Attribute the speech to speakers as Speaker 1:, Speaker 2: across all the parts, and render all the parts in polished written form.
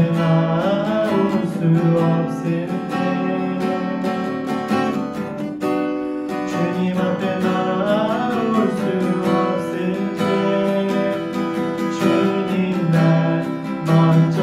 Speaker 1: 앞에 나올 수 없을 때 주님 앞에 나올 수 없을 때 주님 날 먼저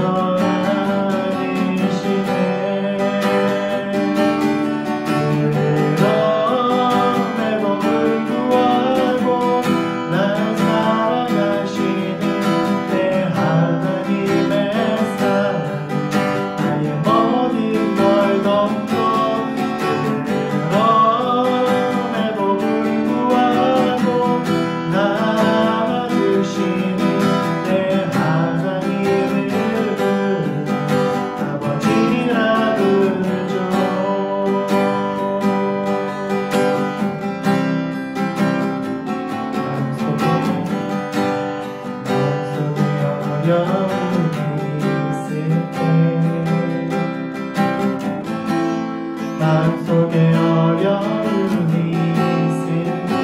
Speaker 1: 마음속에 어려움이 있을 때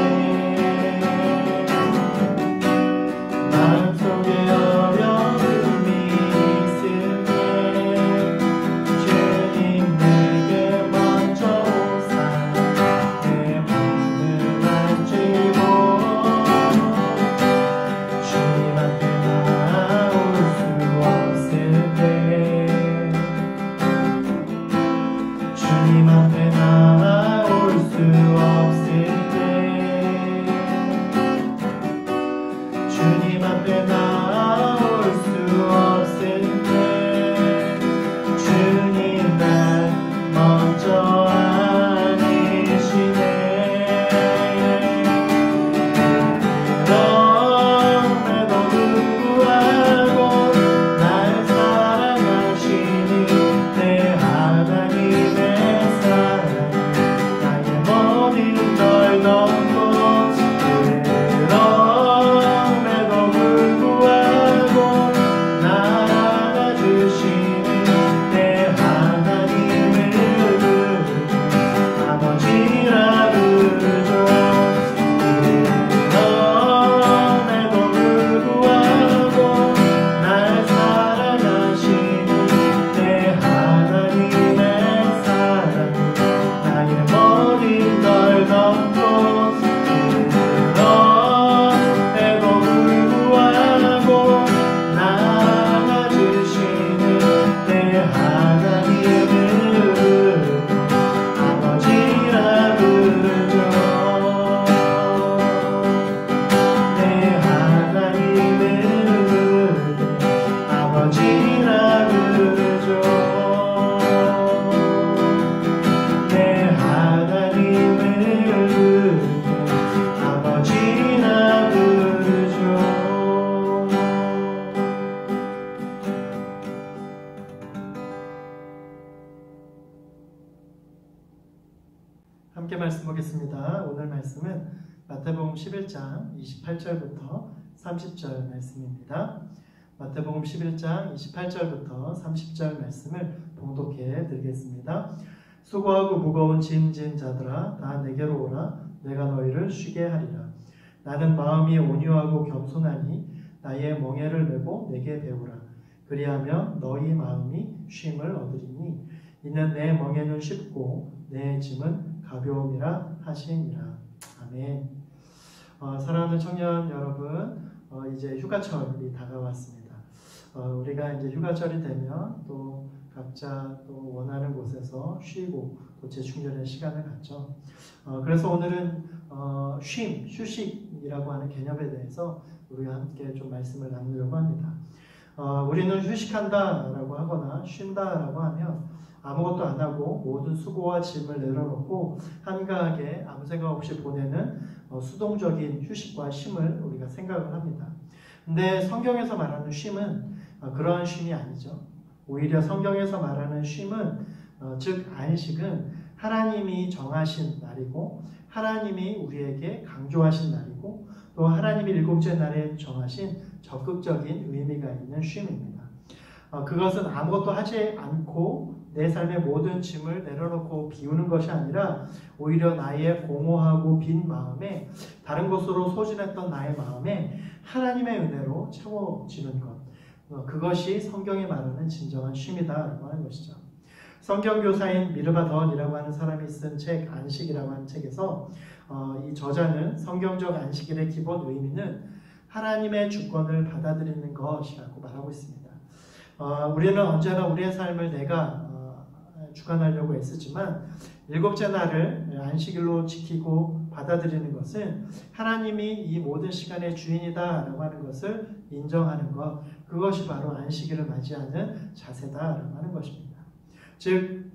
Speaker 1: 마음속에 어려움이 있을 때 주님 내게 먼저 오사 내 맘을 만지고 주님 앞에 나올 수 없을 때 주님 앞에 나올 수 없을 때 주님 앞에 나올 수 없을 때 주님 날 먼저 아니시네 그럼에도 불구하고 날 사랑하시니 내 하나님의 함께 말씀 보겠습니다. 오늘 말씀은 마태복음 11장 28절부터 30절 말씀입니다. 마태복음 11장 28절부터 30절 말씀을 봉독해 드리겠습니다. 수고하고 무거운 짐 진 자들아 다 내게로 오라. 내가 너희를 쉬게 하리라. 나는 마음이 온유하고 겸손하니 나의 멍에를 메고 내게 배우라. 그리하면 너희 마음이 쉼을 얻으리니 이는 내 멍에는 쉽고 내 짐은 가벼움이라 하시니라. 아멘. 사랑하는 청년 여러분, 이제 휴가철이 다가왔습니다. 우리가 이제 휴가철이 되면 또 각자 또 원하는 곳에서 쉬고 또 재충전의 시간을 갖죠. 그래서 오늘은 쉼, 휴식이라고 하는 개념에 대해서 우리가 함께 좀 말씀을 나누려고 합니다. 우리는 휴식한다라고 하거나 쉰다라고 하면 아무것도 안 하고 모든 수고와 짐을 내려놓고 한가하게 아무 생각 없이 보내는 수동적인 휴식과 쉼을 우리가 생각을 합니다. 근데 성경에서 말하는 쉼은 그러한 쉼이 아니죠. 오히려 성경에서 말하는 쉼은 즉 안식은 하나님이 정하신 날이고 하나님이 우리에게 강조하신 날이고 또 하나님이 일곱째 날에 정하신 적극적인 의미가 있는 쉼입니다. 그것은 아무것도 하지 않고 내 삶의 모든 짐을 내려놓고 비우는 것이 아니라 오히려 나의 공허하고 빈 마음에 다른 곳으로 소진했던 나의 마음에 하나님의 은혜로 채워지는 것, 그것이 성경이 말하는 진정한 쉼이다라고 하는 것이죠. 성경교사인 미르바 던이라고 하는 사람이 쓴 책 안식이라고 하는 책에서 이 저자는 성경적 안식일의 기본 의미는 하나님의 주권을 받아들이는 것이라고 말하고 있습니다. 우리는 언제나 우리의 삶을 내가 주관하려고 애쓰지만 일곱째 날을 안식일로 지키고 받아들이는 것은 하나님이 이 모든 시간의 주인이다라고 하는 것을 인정하는 것, 그것이 바로 안식일을 맞이하는 자세다라고 하는 것입니다. 즉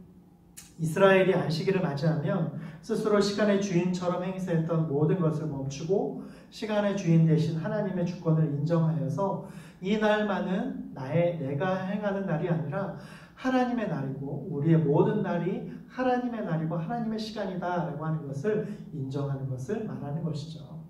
Speaker 1: 이스라엘이 안식일을 맞이하면 스스로 시간의 주인처럼 행세했던 모든 것을 멈추고 시간의 주인 대신 하나님의 주권을 인정하여서 이 날만은 내가 행하는 날이 아니라 하나님의 날이고 우리의 모든 날이 하나님의 날이고 하나님의 시간이다라고 하는 것을 인정하는 것을 말하는 것이죠.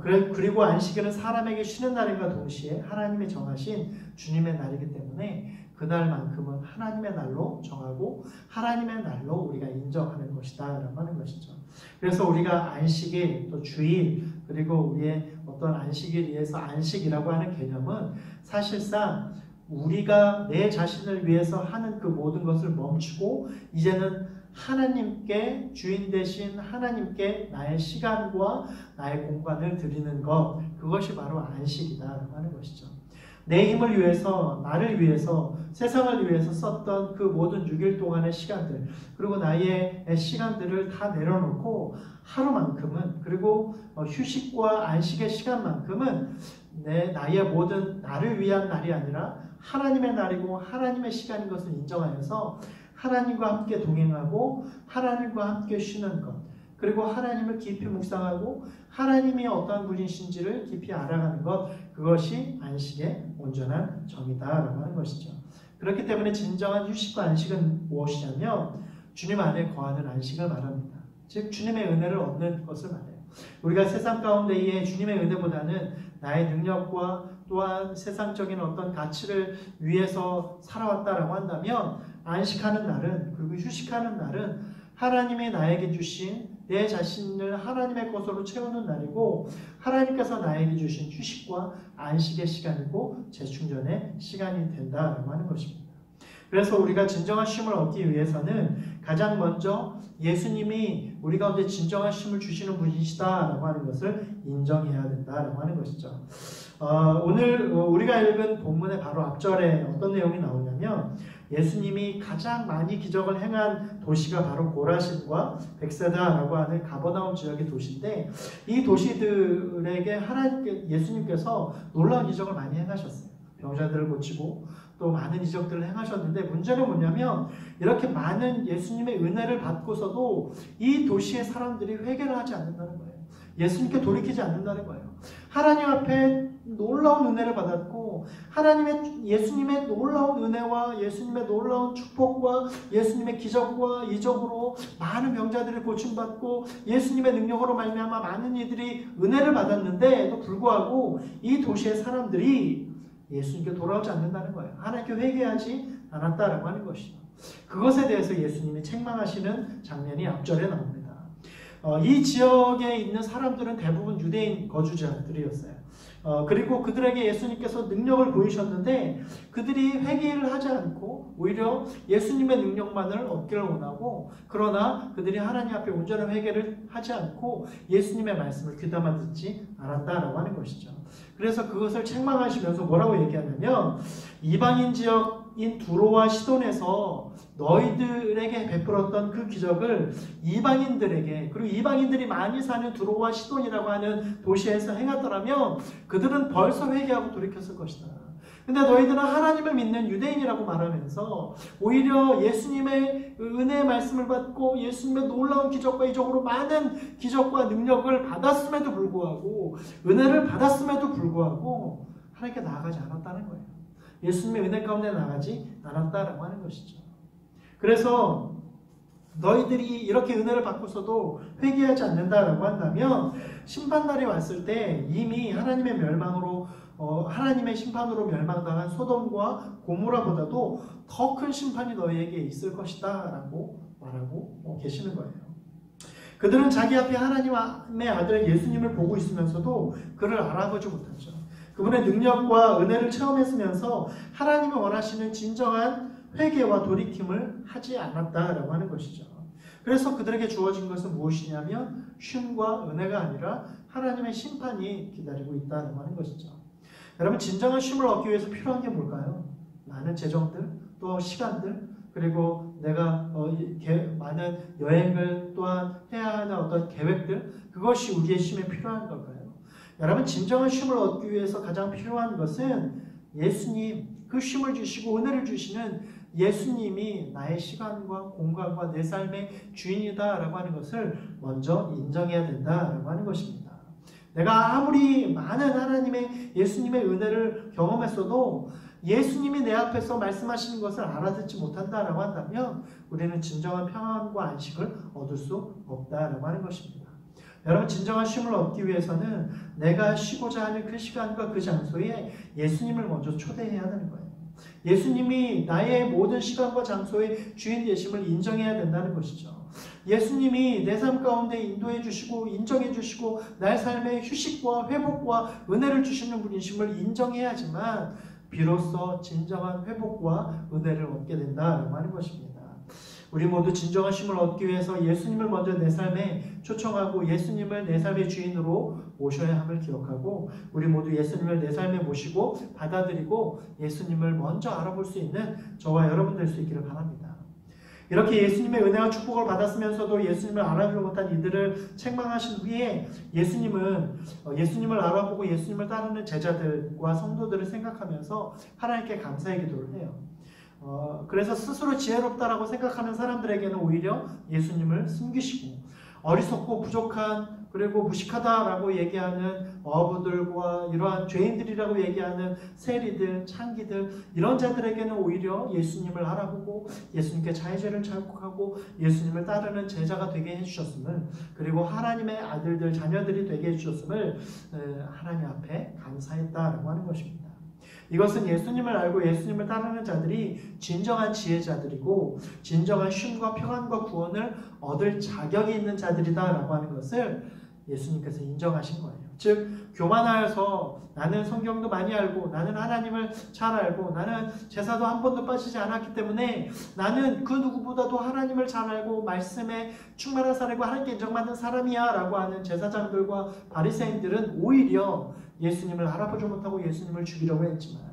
Speaker 1: 그리고 안식일은 사람에게 쉬는 날인과 동시에 하나님이 정하신 주님의 날이기 때문에 그날만큼은 하나님의 날로 정하고 하나님의 날로 우리가 인정하는 것이다 라고 하는 것이죠. 그래서 우리가 안식일, 또 주일, 그리고 우리의 어떤 안식일에 의해서 안식이라고 하는 개념은 사실상 우리가 내 자신을 위해서 하는 그 모든 것을 멈추고 이제는 하나님께, 주인 되신 하나님께 나의 시간과 나의 공간을 드리는 것, 그것이 바로 안식이다라고 하는 것이죠. 내 힘을 위해서, 나를 위해서, 세상을 위해서 썼던 그 모든 6일 동안의 시간들, 그리고 나의 시간들을 다 내려놓고 하루만큼은, 그리고 휴식과 안식의 시간만큼은 나의 모든 나를 위한 날이 아니라 하나님의 날이고 하나님의 시간인 것을 인정하여서 하나님과 함께 동행하고 하나님과 함께 쉬는 것, 그리고 하나님을 깊이 묵상하고 하나님이 어떠한 분이신지를 깊이 알아가는 것, 그것이 안식의 온전한 정의다라고 하는 것이죠. 그렇기 때문에 진정한 휴식과 안식은 무엇이냐면 주님 안에 거하는 안식을 말합니다. 즉 주님의 은혜를 얻는 것을 말해요. 우리가 세상 가운데에 주님의 은혜보다는 나의 능력과 또한 세상적인 어떤 가치를 위해서 살아왔다라고 한다면 안식하는 날은, 그리고 휴식하는 날은 하나님이 나에게 주신 내 자신을 하나님의 것으로 채우는 날이고 하나님께서 나에게 주신 휴식과 안식의 시간이고 재충전의 시간이 된다라고 하는 것입니다. 그래서 우리가 진정한 쉼을 얻기 위해서는 가장 먼저 예수님이 우리 가운데 진정한 쉼을 주시는 분이시다라고 하는 것을 인정해야 된다라고 하는 것이죠. 오늘 우리가 읽은 본문의 바로 앞절에 어떤 내용이 나오냐면 예수님이 가장 많이 기적을 행한 도시가 바로 고라신과 벳세다라고 하는 가버나움 지역의 도시인데 이 도시들에게 예수님께서 놀라운 기적을 많이 행하셨어요. 병자들을 고치고 또 많은 이적들을 행하셨는데 문제는 뭐냐면 이렇게 많은 예수님의 은혜를 받고서도 이 도시의 사람들이 회개를 하지 않는다는 거예요. 예수님께 돌이키지 않는다는 거예요. 하나님 앞에 놀라운 은혜를 받았고 예수님의 놀라운 은혜와 예수님의 놀라운 축복과 예수님의 기적과 이적으로 많은 병자들이 고침받고 예수님의 능력으로 말미암아 많은 이들이 은혜를 받았는데도 불구하고 이 도시의 사람들이 예수님께 돌아오지 않는다는 거예요. 하나님께 회개하지 않았다라고 하는 것이죠. 그것에 대해서 예수님이 책망하시는 장면이 앞절에 나옵니다. 이 지역에 있는 사람들은 대부분 유대인 거주자들이었어요. 그리고 그들에게 예수님께서 능력을 보이셨는데 그들이 회개를 하지 않고 오히려 예수님의 능력만을 얻기를 원하고 그러나 그들이 하나님 앞에 온전한 회개를 하지 않고 예수님의 말씀을 귀담아 듣지 않았다라고 하는 것이죠. 그래서 그것을 책망하시면서 뭐라고 얘기하냐면 이방인 지역인 두로와 시돈에서 너희들에게 베풀었던 그 기적을 이방인들에게 그리고 이방인들이 많이 사는 두로와 시돈이라고 하는 도시에서 행하더라면 그들은 벌써 회개하고 돌이켰을 것이다. 근데 너희들은 하나님을 믿는 유대인이라고 말하면서 오히려 예수님의 은혜의 말씀을 받고 예수님의 놀라운 기적과 이적으로 많은 기적과 능력을 받았음에도 불구하고 은혜를 받았음에도 불구하고 하나님께 나아가지 않았다는 거예요. 예수님의 은혜 가운데 나아가지 않았다라고 하는 것이죠. 그래서 너희들이 이렇게 은혜를 받고서도 회개하지 않는다라고 한다면 심판날이 왔을 때 이미 하나님의 멸망으로 하나님의 심판으로 멸망당한 소돔과 고모라보다도 더 큰 심판이 너희에게 있을 것이다 라고 말하고 계시는 거예요. 그들은 자기 앞에 하나님의 아들 예수님을 보고 있으면서도 그를 알아보지 못하죠. 그분의 능력과 은혜를 체험했으면서 하나님이 원하시는 진정한 회개와 돌이킴을 하지 않았다라고 하는 것이죠. 그래서 그들에게 주어진 것은 무엇이냐면 쉼과 은혜가 아니라 하나님의 심판이 기다리고 있다고 하는 것이죠. 여러분, 진정한 쉼을 얻기 위해서 필요한 게 뭘까요? 많은 재정들, 또 시간들, 그리고 내가 많은 여행을 또한 해야 하는 어떤 계획들, 그것이 우리의 쉼에 필요한 걸까요? 여러분, 진정한 쉼을 얻기 위해서 가장 필요한 것은 예수님, 그 쉼을 주시고 은혜를 주시는 예수님이 나의 시간과 공간과 내 삶의 주인이다라고 하는 것을 먼저 인정해야 된다라고 하는 것입니다. 내가 아무리 많은 하나님의 예수님의 은혜를 경험했어도 예수님이 내 앞에서 말씀하시는 것을 알아듣지 못한다라고 한다면 우리는 진정한 평안과 안식을 얻을 수 없다라고 하는 것입니다. 여러분, 진정한 쉼을 얻기 위해서는 내가 쉬고자 하는 그 시간과 그 장소에 예수님을 먼저 초대해야 하는 거예요. 예수님이 나의 모든 시간과 장소의 주인 되심을 인정해야 된다는 것이죠. 예수님이 내 삶 가운데 인도해 주시고 인정해 주시고 나의 삶에 휴식과 회복과 은혜를 주시는 분이심을 인정해야지만 비로소 진정한 회복과 은혜를 얻게 된다라고 하는 것입니다. 우리 모두 진정한 쉼을 얻기 위해서 예수님을 먼저 내 삶에 초청하고 예수님을 내 삶의 주인으로 모셔야 함을 기억하고 우리 모두 예수님을 내 삶에 모시고 받아들이고 예수님을 먼저 알아볼 수 있는 저와 여러분 될 수 있기를 바랍니다. 이렇게 예수님의 은혜와 축복을 받았으면서도 예수님을 알아보지 못한 이들을 책망하신 후에 예수님을 알아보고 예수님을 따르는 제자들과 성도들을 생각하면서 하나님께 감사의 기도를 해요. 그래서 스스로 지혜롭다라고 생각하는 사람들에게는 오히려 예수님을 숨기시고 어리석고 부족한 그리고 무식하다라고 얘기하는 어부들과 이러한 죄인들이라고 얘기하는 세리들, 창기들 이런 자들에게는 오히려 예수님을 알아보고 예수님께 자의죄를 자복하고 예수님을 따르는 제자가 되게 해주셨음을 그리고 하나님의 아들들, 자녀들이 되게 해주셨음을 하나님 앞에 감사했다라고 하는 것입니다. 이것은 예수님을 알고 예수님을 따르는 자들이 진정한 지혜자들이고 진정한 쉼과 평안과 구원을 얻을 자격이 있는 자들이다라고 하는 것을 예수님께서 인정하신 거예요. 즉 교만하여서 나는 성경도 많이 알고 나는 하나님을 잘 알고 나는 제사도 한 번도 빠지지 않았기 때문에 나는 그 누구보다도 하나님을 잘 알고 말씀에 충만한 사람이고 하나님께 인정받는 사람이야 라고 하는 제사장들과 바리새인들은 오히려 예수님을 알아보지 못하고 예수님을 죽이려고 했지만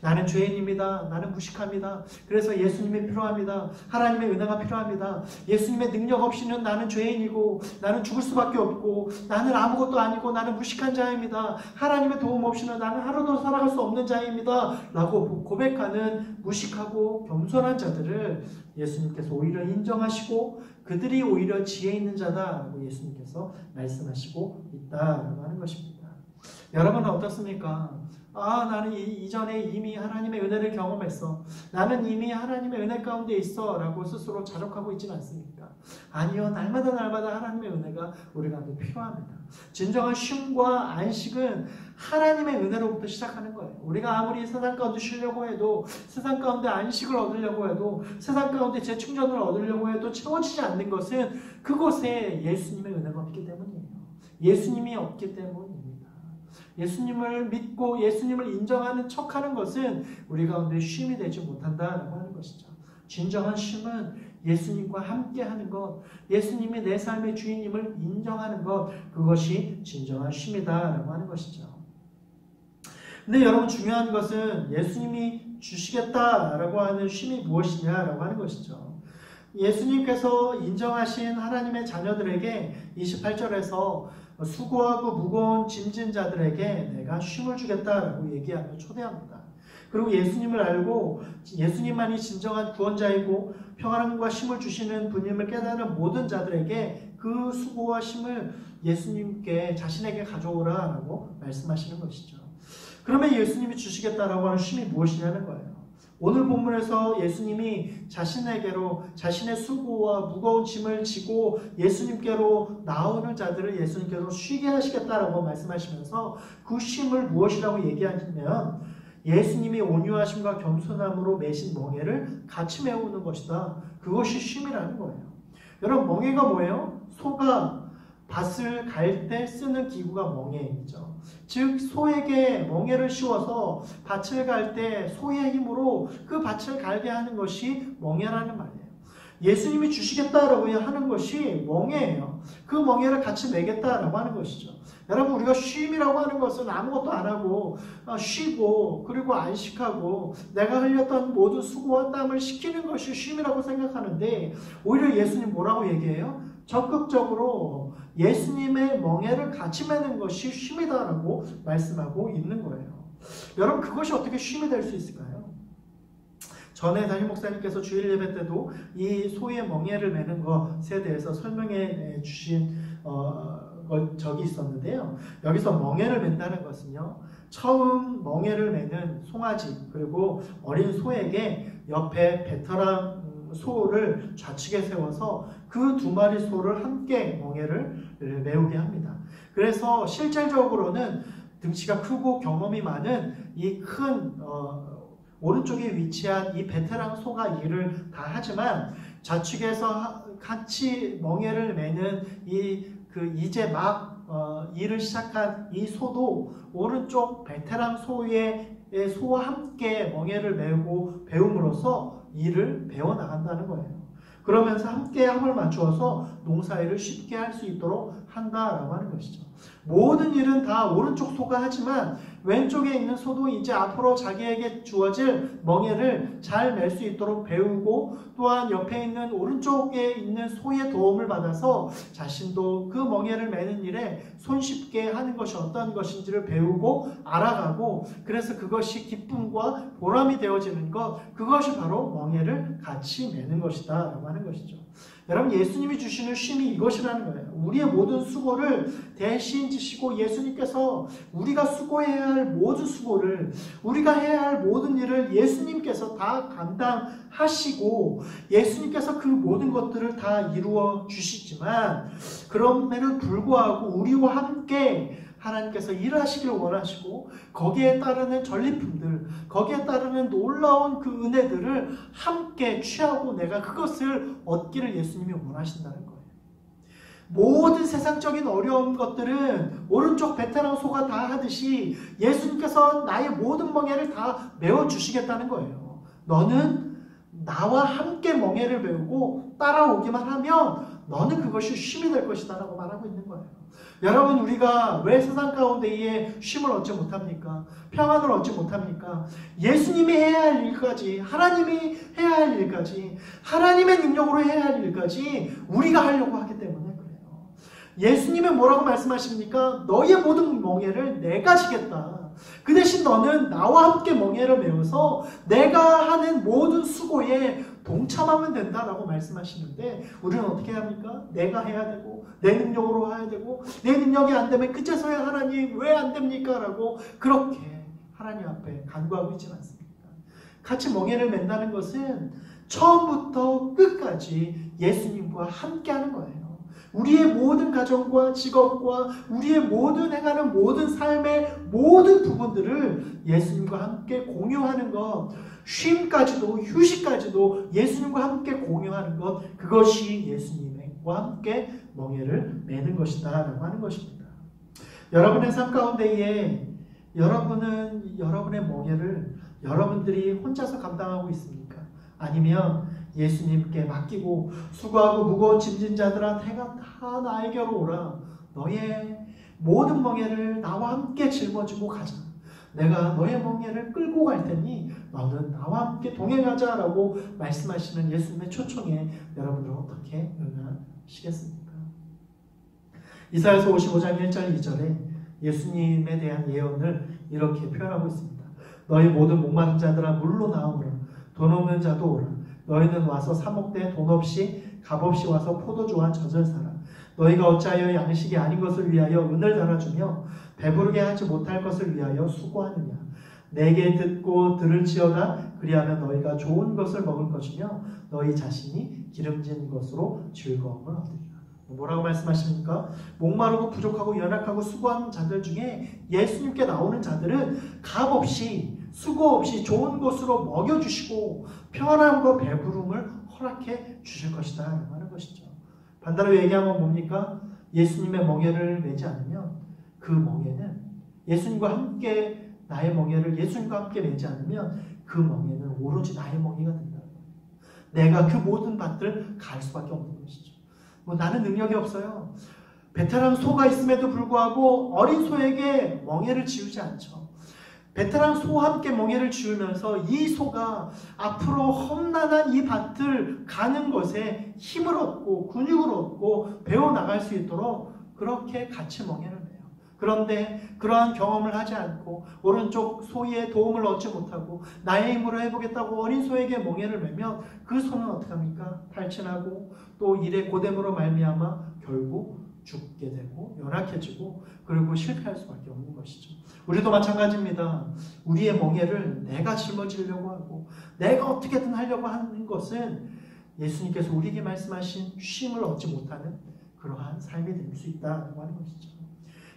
Speaker 1: 나는 죄인입니다. 나는 무식합니다. 그래서 예수님이 필요합니다. 하나님의 은혜가 필요합니다. 예수님의 능력 없이는 나는 죄인이고 나는 죽을 수밖에 없고 나는 아무것도 아니고 나는 무식한 자입니다. 하나님의 도움 없이는 나는 하루도 살아갈 수 없는 자입니다. 라고 고백하는 무식하고 겸손한 자들을 예수님께서 오히려 인정하시고 그들이 오히려 지혜 있는 자다라고 예수님께서 말씀하시고 있다라고 하는 것입니다. 여러분은 어떻습니까? 나는 이전에 이미 하나님의 은혜를 경험했어. 나는 이미 하나님의 은혜 가운데 있어. 라고 스스로 자족하고 있지는 않습니까? 아니요. 날마다 하나님의 은혜가 우리 가운데 필요합니다. 진정한 쉼과 안식은 하나님의 은혜로부터 시작하는 거예요. 우리가 아무리 세상 가운데 쉬려고 해도 세상 가운데 안식을 얻으려고 해도 세상 가운데 재충전을 얻으려고 해도 채워지지 않는 것은 그곳에 예수님의 은혜가 없기 때문이에요. 예수님이 없기 때문입니다. 예수님을 믿고 예수님을 인정하는 척하는 것은 우리 가운데 쉼이 되지 못한다라고 하는 것이죠. 진정한 쉼은 예수님과 함께하는 것, 예수님이 내 삶의 주인임을 인정하는 것, 그것이 진정한 쉼이다라고 하는 것이죠. 근데 여러분 중요한 것은 예수님이 주시겠다라고 하는 쉼이 무엇이냐라고 하는 것이죠. 예수님께서 인정하신 하나님의 자녀들에게 28절에서 수고하고 무거운 짐진 자들에게 내가 쉼을 주겠다라고 얘기하며 초대합니다. 그리고 예수님을 알고 예수님만이 진정한 구원자이고 평안과 쉼을 주시는 분임을 깨달은 모든 자들에게 그 수고와 쉼을 예수님께 자신에게 가져오라라고 말씀하시는 것이죠. 그러면 예수님이 주시겠다라고 하는 쉼이 무엇이냐는 거예요. 오늘 본문에서 예수님이 자신에게로 자신의 수고와 무거운 짐을 지고 예수님께로 나오는 자들을 예수님께서 쉬게 하시겠다라고 말씀하시면서 그 쉼을 무엇이라고 얘기하냐면 예수님이 온유하심과 겸손함으로 매신 멍에를 같이 메우는 것이다. 그것이 쉼이라는 거예요. 여러분 멍에가 뭐예요? 소가 밭을 갈 때 쓰는 기구가 멍에이죠. 즉 소에게 멍에를 씌워서 밭을 갈 때 소의 힘으로 그 밭을 갈게 하는 것이 멍에라는 말이에요. 예수님이 주시겠다라고 하는 것이 멍에예요. 그 멍에를 같이 매겠다라고 하는 것이죠. 여러분, 우리가 쉼이라고 하는 것은 아무것도 안 하고 쉬고 그리고 안식하고 내가 흘렸던 모든 수고와 땀을 식히는 것이 쉼이라고 생각하는데, 오히려 예수님 뭐라고 얘기해요? 적극적으로 예수님의 멍에를 같이 매는 것이 쉼이다라고 말씀하고 있는 거예요. 여러분, 그것이 어떻게 쉼이 될 수 있을까요? 전에 담임 목사님께서 주일 예배 때도 이 소의 멍에를 매는 것에 대해서 설명해 주신 적이 있었는데요. 여기서 멍에를 맨다는 것은요, 처음 멍에를 매는 송아지 그리고 어린 소에게 옆에 베테랑 소를 좌측에 세워서 그 두 마리 소를 함께 멍에를 메우게 합니다. 그래서 실질적으로는 등치가 크고 경험이 많은 이 큰 오른쪽에 위치한 이 베테랑 소가 일을 다 하지만, 좌측에서 같이 멍에를 매는 이제 막 일을 시작한 이 소도 오른쪽 베테랑 소와 함께 멍에를 메우고 배움으로써 일을 배워나간다는 거예요. 그러면서 함께 힘을 맞추어서 농사일을 쉽게 할 수 있도록 한다라고 하는 것이죠. 모든 일은 다 오른쪽 소가 하지만 왼쪽에 있는 소도 이제 앞으로 자기에게 주어질 멍에를 잘 맬 수 있도록 배우고, 또한 옆에 있는 오른쪽에 있는 소의 도움을 받아서 자신도 그 멍에를 매는 일에 손쉽게 하는 것이 어떤 것인지를 배우고 알아가고, 그래서 그것이 기쁨과 보람이 되어지는 것, 그것이 바로 멍에를 같이 매는 것이다 라고 하는 것이죠. 여러분, 예수님이 주시는 쉼이 이것이라는 거예요. 우리의 모든 수고를 대신 지시고 예수님께서 우리가 수고해야 할 모든 수고를, 우리가 해야 할 모든 일을 예수님께서 다 감당하시고 예수님께서 그 모든 것들을 다 이루어 주시지만, 그럼에도 불구하고 우리와 함께 하나님께서 일하시길 원하시고 거기에 따르는 전리품들, 거기에 따르는 놀라운 그 은혜들을 함께 취하고 내가 그것을 얻기를 예수님이 원하신다는 거예요. 모든 세상적인 어려운 것들은 오른쪽 베테랑 소가 다 하듯이 예수님께서 나의 모든 멍에를 다 메워주시겠다는 거예요. 너는 나와 함께 멍에를 메우고 따라오기만 하면 너는 그것이 쉼이 될 것이다 라고 말하고 있는 거예요. 여러분, 우리가 왜 세상 가운데에 쉼을 얻지 못합니까? 평안을 얻지 못합니까? 예수님이 해야 할 일까지, 하나님이 해야 할 일까지, 하나님의 능력으로 해야 할 일까지 우리가 하려고 하기 때문에 그래요. 예수님이 뭐라고 말씀하십니까? 너의 모든 멍에를 내가 지겠다. 그 대신 너는 나와 함께 멍에를 메워서 내가 하는 모든 수고에 동참하면 된다라고 말씀하시는데, 우리는 어떻게 합니까? 내가 해야 되고 내 능력으로 해야 되고, 내 능력이 안 되면 그제서야 하나님 왜 안 됩니까? 라고 그렇게 하나님 앞에 간구하고 있지 않습니까? 같이 멍에를 맨다는 것은 처음부터 끝까지 예수님과 함께 하는 거예요. 우리의 모든 가정과 직업과 우리의 모든 행하는 모든 삶의 모든 부분들을 예수님과 함께 공유하는 것, 쉼까지도 휴식까지도 예수님과 함께 공유하는 것, 그것이 예수님과 함께 멍에를 매는 것이다 라고 하는 것입니다. 여러분의 삶 가운데에 여러분은 여러분의 멍에를 여러분들이 혼자서 감당하고 있습니까? 아니면 예수님께 맡기고 수고하고 무거운 짐진 자들아 내가 다 나에게로 오라, 너의 모든 멍에를 나와 함께 짊어지고 가자, 내가 너의 멍에를 끌고 갈 테니 너는 나와 함께 동행하자 라고 말씀하시는 예수님의 초청에 여러분들은 어떻게 응하시겠습니까? 이사야서 55장 1절 2절에 예수님에 대한 예언을 이렇게 표현하고 있습니다. 너희 모든 목마른 자들아 물로 나오라, 돈 없는 자도 오라, 너희는 와서 사목대 돈 없이 값없이 와서 포도주와 젖을 사라. 너희가 어찌하여 양식이 아닌 것을 위하여 은을 달아주며 배부르게 하지 못할 것을 위하여 수고하느냐. 내게 듣고 들을지어다. 그리하면 너희가 좋은 것을 먹을 것이며 너희 자신이 기름진 것으로 즐거움을 얻으리라. 뭐라고 말씀하십니까? 목마르고 부족하고 연약하고 수고하는 자들 중에 예수님께 나오는 자들은 값없이 수고 없이 좋은 것으로 먹여주시고 평안함과 배부름을 허락해 주실 것이다 라고 하는 것이죠. 반대로 얘기하면 뭡니까? 예수님의 멍에를 매지 않으면 그 멍에는 예수님과 함께 나의 멍에를 예수님과 함께 매지 않으면 그 멍에는 오로지 나의 멍에가 된다. 내가 그 모든 밭을 갈 수밖에 없는 것이죠. 나는 능력이 없어요. 베테랑 소가 있음에도 불구하고 어린 소에게 멍에를 지우지 않죠. 베테랑 소와 함께 멍에를 지우면서 이 소가 앞으로 험난한 이 밭을 가는 것에 힘을 얻고 근육을 얻고 배워나갈 수 있도록 그렇게 같이 멍에를 매요. 그런데 그러한 경험을 하지 않고 오른쪽 소의 도움을 얻지 못하고 나의 힘으로 해보겠다고 어린 소에게 멍에를 매면 그 소는 어떻게 합니까? 탈진하고 또 일의 고됨으로 말미암아 결국 죽게 되고 연약해지고 그리고 실패할 수밖에 없는 것이죠. 우리도 마찬가지입니다. 우리의 멍에를 내가 짊어지려고 하고 내가 어떻게든 하려고 하는 것은 예수님께서 우리에게 말씀하신 쉼을 얻지 못하는 그러한 삶이 될 수 있다고 하는 것이죠.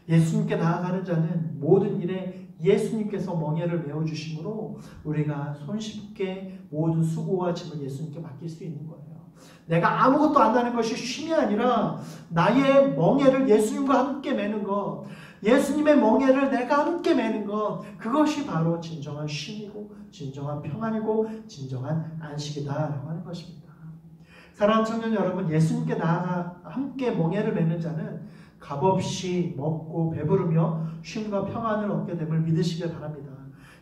Speaker 1: 예수님께 나아가는 자는 모든 일에 예수님께서 멍에를 메어주심으로 우리가 손쉽게 모든 수고와 짐을 예수님께 맡길 수 있는 거예요. 내가 아무것도 안 하는 것이 쉼이 아니라 나의 멍에를 예수님과 함께 매는 것, 예수님의 멍에를 내가 함께 매는 것, 그것이 바로 진정한 쉼이고 진정한 평안이고 진정한 안식이다라고 하는 것입니다. 사랑하는 청년 여러분, 예수님께 나아가 함께 멍에를 매는 자는 값없이 먹고 배부르며 쉼과 평안을 얻게 됨을 믿으시길 바랍니다.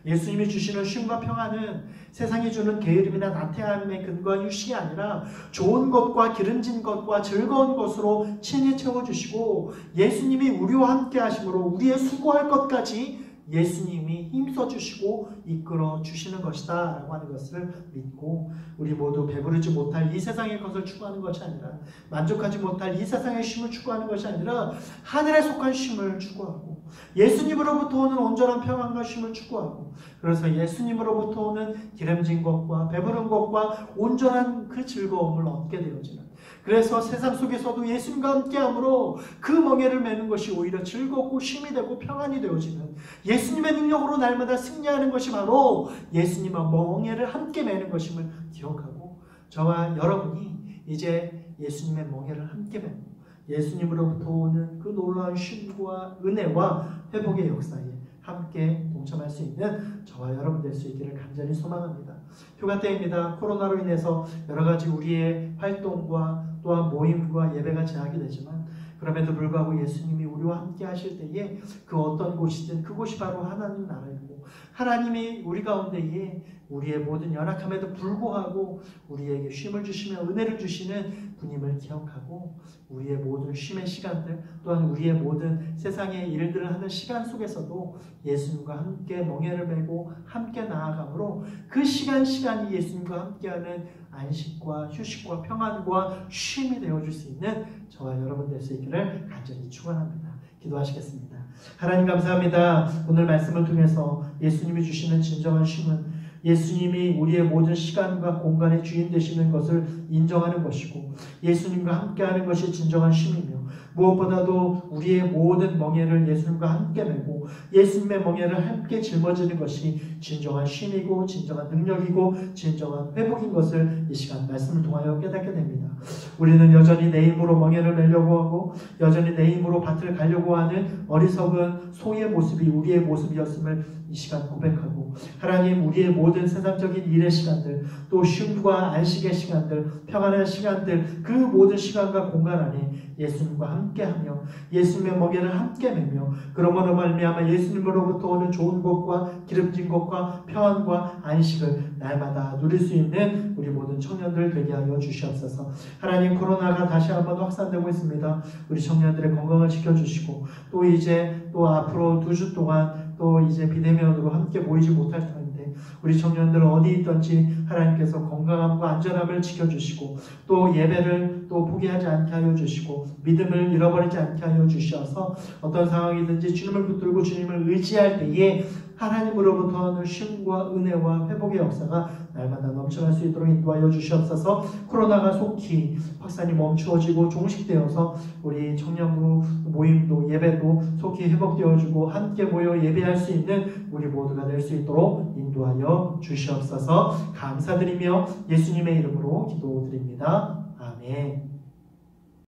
Speaker 1: 예수님이 주시는 쉼과 평안은 세상이 주는 게으름이나 나태함의 근거한 휴식이 아니라 좋은 것과 기름진 것과 즐거운 것으로 친히 채워주시고 예수님이 우리와 함께 하심으로 우리의 수고할 것까지 예수님이 힘써주시고 이끌어 주시는 것이다 라고 하는 것을 믿고 우리 모두 배부르지 못할 이 세상의 것을 추구하는 것이 아니라 만족하지 못할 이 세상의 쉼을 추구하는 것이 아니라 하늘에 속한 쉼을 추구하고 예수님으로부터 오는 온전한 평안과 쉼을 추구하고 그래서 예수님으로부터 오는 기름진 것과 배부른 것과 온전한 그 즐거움을 얻게 되어지는 그래서 세상 속에서도 예수님과 함께함으로 그 멍에를 매는 것이 오히려 즐겁고 쉼이 되고 평안이 되어지는 예수님의 능력으로 날마다 승리하는 것이 바로 예수님과 멍에를 함께 매는 것임을 기억하고 저와 여러분이 이제 예수님의 멍에를 함께 매고 예수님으로부터 오는 그 놀라운 쉼과 은혜와 회복의 역사에 함께 동참할 수 있는 저와 여러분 될 수 있기를 간절히 소망합니다. 휴가 때입니다. 코로나로 인해서 여러 가지 우리의 활동과 또한 모임과 예배가 제약이 되지만 그럼에도 불구하고 예수님이 우리와 함께 하실 때에 그 어떤 곳이든 그곳이 바로 하나님 나라이고 하나님이 우리 가운데에 우리의 모든 연약함에도 불구하고 우리에게 쉼을 주시며 은혜를 주시는 분임을 기억하고 우리의 모든 쉼의 시간들 또한 우리의 모든 세상의 일들을 하는 시간 속에서도 예수님과 함께 멍에를 메고 함께 나아가므로 그 시간이 예수님과 함께하는 안식과 휴식과 평안과 쉼이 되어줄 수 있는 저와 여러분 될 수 있기를 간절히 축원합니다. 기도하시겠습니다. 하나님 감사합니다. 오늘 말씀을 통해서 예수님이 주시는 진정한 쉼은 예수님이 우리의 모든 시간과 공간의 주인 되시는 것을 인정하는 것이고 예수님과 함께하는 것이 진정한 쉼이며 무엇보다도 우리의 모든 멍에를 예수님과 함께 메고 예수님의 멍에를 함께 짊어지는 것이 진정한 쉼이고 진정한 능력이고 진정한 회복인 것을 이 시간 말씀을 통하여 깨닫게 됩니다. 우리는 여전히 내 힘으로 멍에를 메려고 하고 여전히 내 힘으로 밭을 가려고 하는 어리석은 소의 모습이 우리의 모습이었음을 이 시간 고백하고 하나님 우리의 모든 세상적인 일의 시간들 또 쉼과 안식의 시간들 평안의 시간들 그 모든 시간과 공간 안에 예수님과 함께하며 예수님의 멍에를 함께 메며 그러므로 말미암아 예수님으로부터 오는 좋은 것과 기름진 것과 평안과 안식을 날마다 누릴 수 있는 우리 모든 청년들 되게 하여 주시옵소서. 하나님 코로나가 다시 한번 확산되고 있습니다. 우리 청년들의 건강을 지켜주시고 또 이제 또 앞으로 2주 동안 또 이제 비대면으로 함께 모이지 못할 텐데 우리 청년들 어디 있든지 하나님께서 건강함과 안전함을 지켜주시고 또 예배를 또 포기하지 않게 하여 주시고 믿음을 잃어버리지 않게 하여 주셔서 어떤 상황이든지 주님을 붙들고 주님을 의지할 때에 하나님으로부터 오는 쉼과 은혜와 회복의 역사가 날마다 넘쳐날 수 있도록 인도하여 주시옵소서. 코로나가 속히 확산이 멈추어지고 종식되어서 우리 청년부 모임도 예배도 속히 회복되어지고 함께 모여 예배할 수 있는 우리 모두가 될 수 있도록 인도하여 주시옵소서. 감사드리며 예수님의 이름으로 기도드립니다. 아멘.